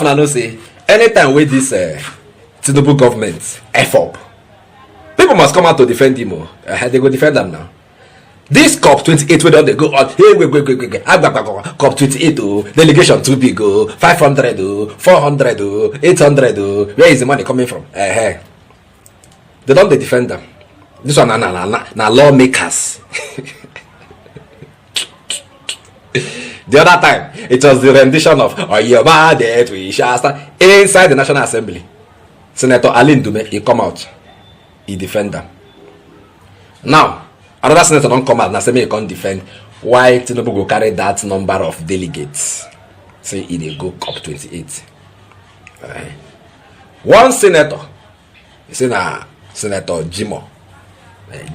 of now say anytime with this Tinubu government F up, people must come out to defend him. They go defend them now. This COP 28 where they go on, hey, wait. COP 28, delegation too big, 500, 400, 800, where is the money coming from? They don't defend them. This one na lawmakers. The other time, it was the rendition of your mandate we shall start inside the National Assembly. Senator Alin Dume, he come out, he defend them. Now, another senator don't come out and say he can't defend why Tinubu go carry that number of delegates. Say he dey go COP 28. One senator, he say na Senator Jimo.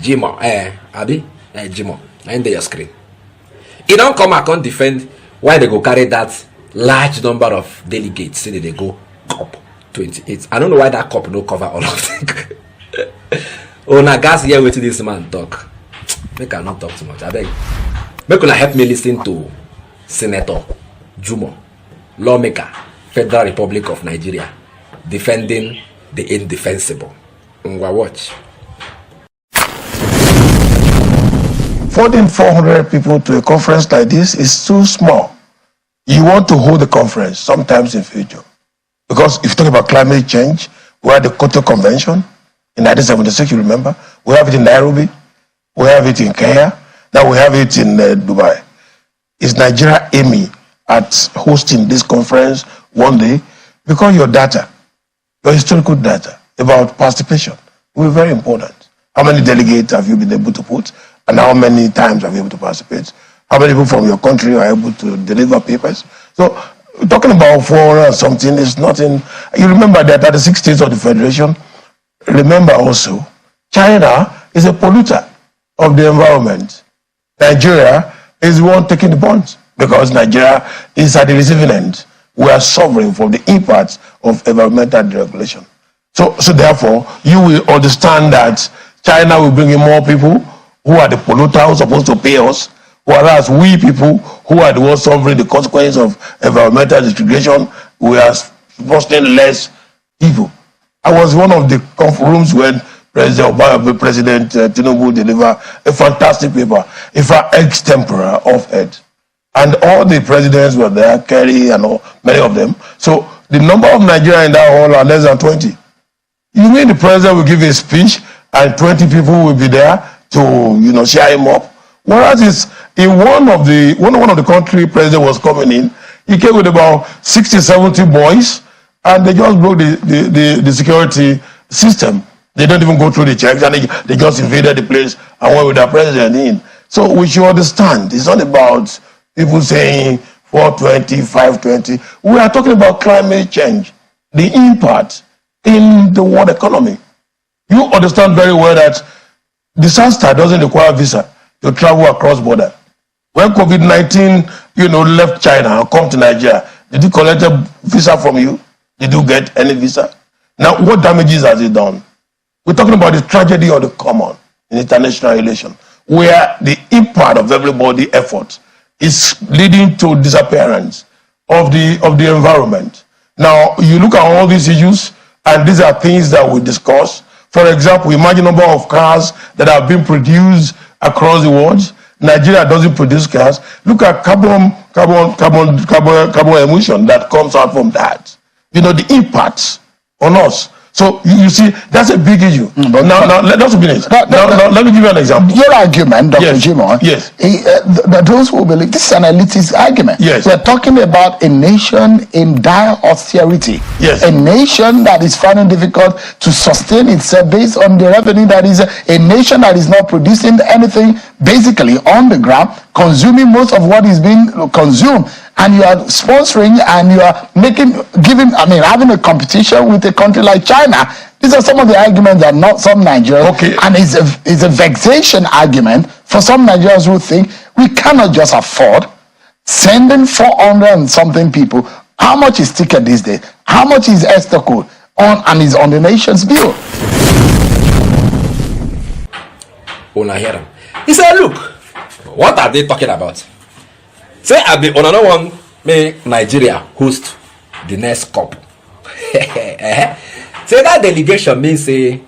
Jimo, na your screen. He don't come and can't defend why they go carry that large number of delegates. Say they go COP 28. I don't know why that COP no cover all of them. Oh, na gas here wait till this man talk. Make I not talk too much. I beg. Make una help me listen to Senator Jumo, lawmaker, Federal Republic of Nigeria, defending the indefensible. Watch. 400 people to a conference like this is too small. You want to hold the conference sometimes in future. Because if you talk about climate change, we had the Kyoto Convention in 1976, you remember? We have it in Nairobi. We have it in Kenya. Now we have it in Dubai. Is Nigeria aiming at hosting this conference one day? Because your data, your historical data about participation will be very important. How many delegates have you been able to put? And how many times have you been able to participate? How many people from your country are able to deliver papers? So talking about 400 something is nothing. You remember that at the 6 states of the Federation, remember also, China is a polluter of the environment. Nigeria is the one taking the brunt because Nigeria is at the receiving end. We are suffering from the impacts of environmental deregulation. So therefore, you will understand that China will bring in more people who are the polluters who are supposed to pay us, whereas we people who are the ones suffering the consequences of environmental degradation, we are fostering less people. I was one of the rooms when President Tinubu delivered a fantastic paper, in fact, extempore of it. And all the presidents were there, Kerry and all, many of them. So the number of Nigerians in that hall are less than 20. You mean the president will give a speech and 20 people will be there to share him up? Whereas it's in one of the country president was coming in, he came with about 60, 70 boys, and they just broke the security system. They don't even go through the checks, and they just invaded the place and went with their president in. So we should understand, it's not about people saying 420, 520. We are talking about climate change, the impact in the world economy. You understand very well that disaster doesn't require visa to travel across border. When COVID-19, left China and come to Nigeria, did you collect a visa from you? Did you get any visa? Now, what damages has it done? We're talking about the tragedy of the common in international relations, where the impact of everybody's effort is leading to disappearance of the environment. Now, you look at all these issues, and these are things that we discuss. For example, imagine the number of cars that have been produced across the world. Nigeria doesn't produce cars. Look at carbon emission that comes out from that. The impacts on us. So you see, that's a big issue. Now let's finish. Let me give you an example. Your argument, Dr. Yes. Jimon, yes. Those who believe this is an elitist argument. Yes. We're talking about a nation in dire austerity. Yes. A nation that is finding difficult to sustain itself based on the revenue that is a nation that is not producing anything basically on the ground, consuming most of what is being consumed. And you are sponsoring and you are having a competition with a country like China. These are some of the arguments that not some Nigerians, okay. And it's a vexation argument for some Nigerians who think we cannot just afford sending 400 and something people. How much is ticket these days? How much is Esther code and is on the nation's bill? He said, look, what are they talking about? Say I be on another one, make Nigeria host the next COP. So that delegation means say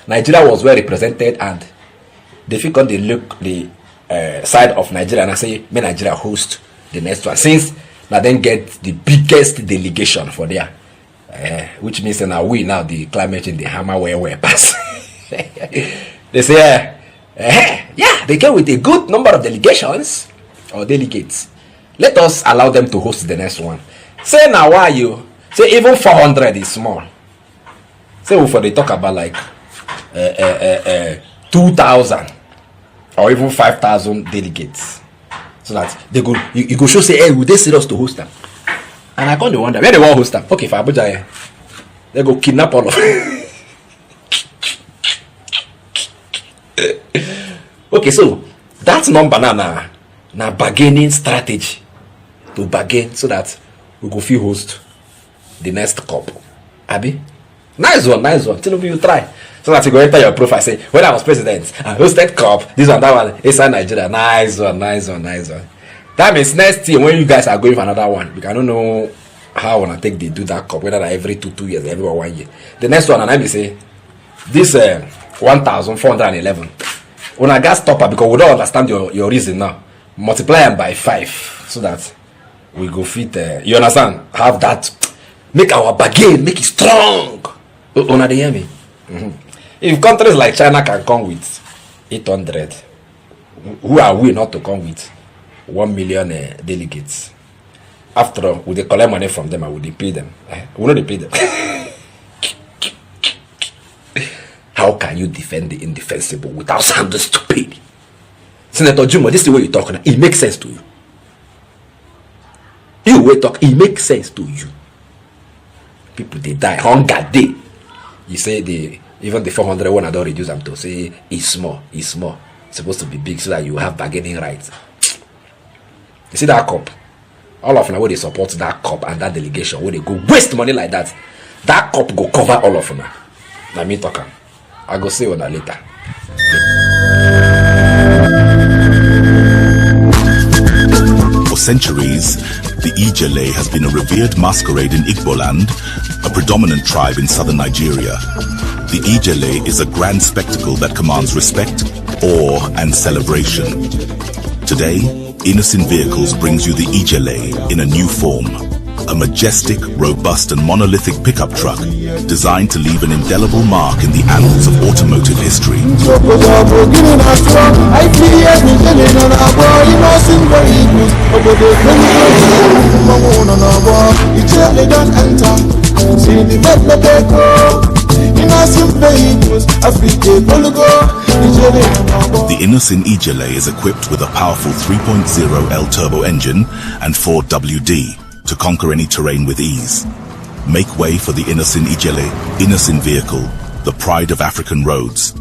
Nigeria was well represented, and they feel they look the side of Nigeria and I say, may Nigeria host the next one, since now then get the biggest delegation for there, which means now we now the climate change the hammer where pass. They say, yeah, they came with a good number of delegations or delegates. Let us allow them to host the next one. Say now why you say even 400 is small. Say before they talk about like 2,000 or even 5,000 delegates, so that they go you go show say, hey, would they serious to host them? And I can't wonder where they want to host them. Okay, for Abuja, they go kidnap all of them. Okay, so that number now bargaining strategy to bargain so that we go feel host the next COP. Abi, nice one. Tinubu, you try so that you go enter your profile say, when I was president, I hosted COP. This one, that one, inside Nigeria. Nice one. That means next year when you guys are going for another one, because I don't know how when I take they do that COP, whether that every 2 years, every 1 year. The next one, and I may say this 1,411. When I got stopper because we don't understand your reason now. Multiply them by 5 so that we go fit. You understand? Have that. Make our bargain, make it strong. Una they hear me? If countries like China can come with 800, who are we not to come with 1 million delegates? After all, we they collect money from them and we they pay them. We know they pay them. How can you defend the indefensible without sounding stupid? Senator Juma, this is the way you talk now. It makes sense to you. You will talk, it makes sense to you. People they die, hunger day. You say even the 400 one I don't reduce them to say it's small. It's supposed to be big so that you have bargaining rights. You see that COP? All of them where they support that COP and that delegation, where they go waste money like that. That COP go cover all of them. Now me talking. I go see you later. For centuries, the Ijele has been a revered masquerade in Igbo land, a predominant tribe in southern Nigeria. The Ijele is a grand spectacle that commands respect, awe, and celebration. Today, Innocent Vehicles brings you the Ijele in a new form. A majestic, robust, and monolithic pickup truck designed to leave an indelible mark in the annals of automotive history. The Innocent Ijele is equipped with a powerful 3.0 L-turbo engine and 4WD to conquer any terrain with ease. Make way for the Innocent Ijele, Innocent Vehicle, the pride of African roads.